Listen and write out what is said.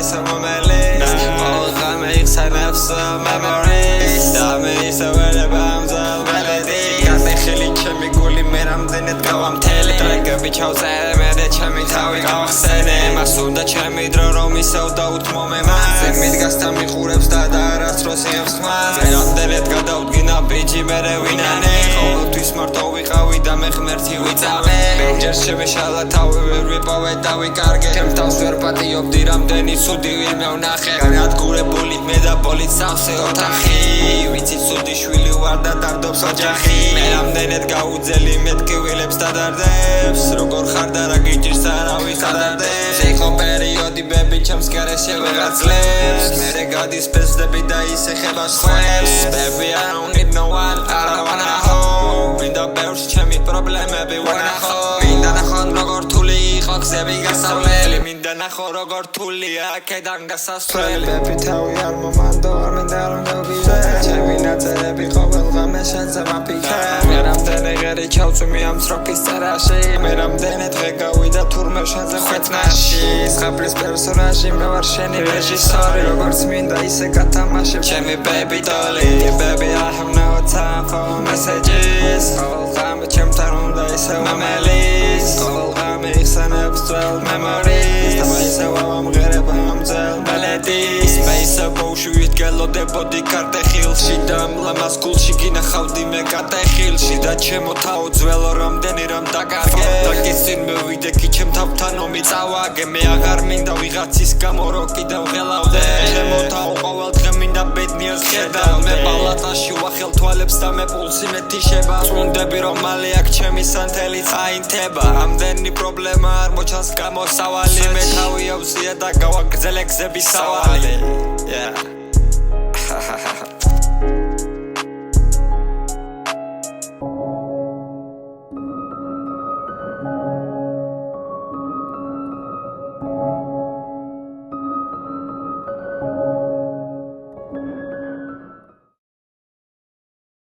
ისე მომელის ყოველდღე იხსენებს memories და მე ისე ვერება ამძალ melodies გასეხილი ჩემი გული მე რამდენად გავამთელი ტრეკები ჩავწერე მე და ჩემი თავი გავახსენე მას უნდა ჩემი დრო რომ ისევ დაუთმომე მას მიდგას და მიყურებს და არასდროს იღებს ხმას მე რამდენად გადავდგინა ბიჭი მერე ვინანე ყოველთვის მარტო ვიყავი და მე ღმერთი ვიწავე ჯერ შემეშალა თავი ვერ ვიპოვე და ვიკარგე ჩემს თავს ვერ პატიობდი რამდენი ცუდი ვინმე ვნახე განადგურებული მე და პოლიც სავსე ოთახი ვიცი ცუდი შვილი ვარ და დარდობს ოჯახი მე რამდენად გაუძელი მეთქივილებს დადარდებს როგორ ხარ და რა გიჭირს არავის ადარდებს ეხო პერიოდი ბები ჩემს გარეშე ვეღაცლებს მერე გადის ფესდები და ისეხება სხვებს baby I don't need no one I don't wanna hold მინდა ბევრს ჩემი პრობლემები ვენახო მინდა ნახონ როგორ რთული იყო გზები გასავლელი მინდა ნახო როგორ რთულია აქედან გასასვლელი ბები თავი არ მომანდო არ მინდა რომ გავბიძე ჩემი ნაწერები ყოველდღე მე შენზე მაფიქრე მე რამდენი ღერი ჩავწვიმი ამ სტროფის წერაში მე რამდენი დღე გავიდა თურმე შენზე ხვეთნაში ზღაპრის პერსონაჟი მე ვარ შენი რეჟისორი როგორც მინდა ისე გათამაშებ ჩემი baby dolly baby I have no time for messages ყოველდღე ჩემთან უნდა ისე მომელის ყოველდღე იხსენებს ძველ memories და მე ისე ვამღერებ ამძელ melodies მე ისე ბოუში ვიდგელოდებოდი კარტეხილში და მლამას გულში გინახავდი მე კარტეხილში და ჩემო თავ ძველო რამდენი რომ დაკარგე და გისინ მოვიდე კი ჩემ თავთან ომი წავაგე მე აღარ მინდა ვიღაცის გამო რო კიდევ ღელავდე ჩემო თავ ყოველდღე მინდა ბედნიერს ხედავ მე პალატაში ვახელ თვალებს და მე პულსი მეთიშება წუნდები რომ მალე აქ ჩემი სანთელი წაინთება ამდენი პრობლემა არ მოჩანს გამოსავალი მე თავი ავზია და გავაგრძელე გზების სავალი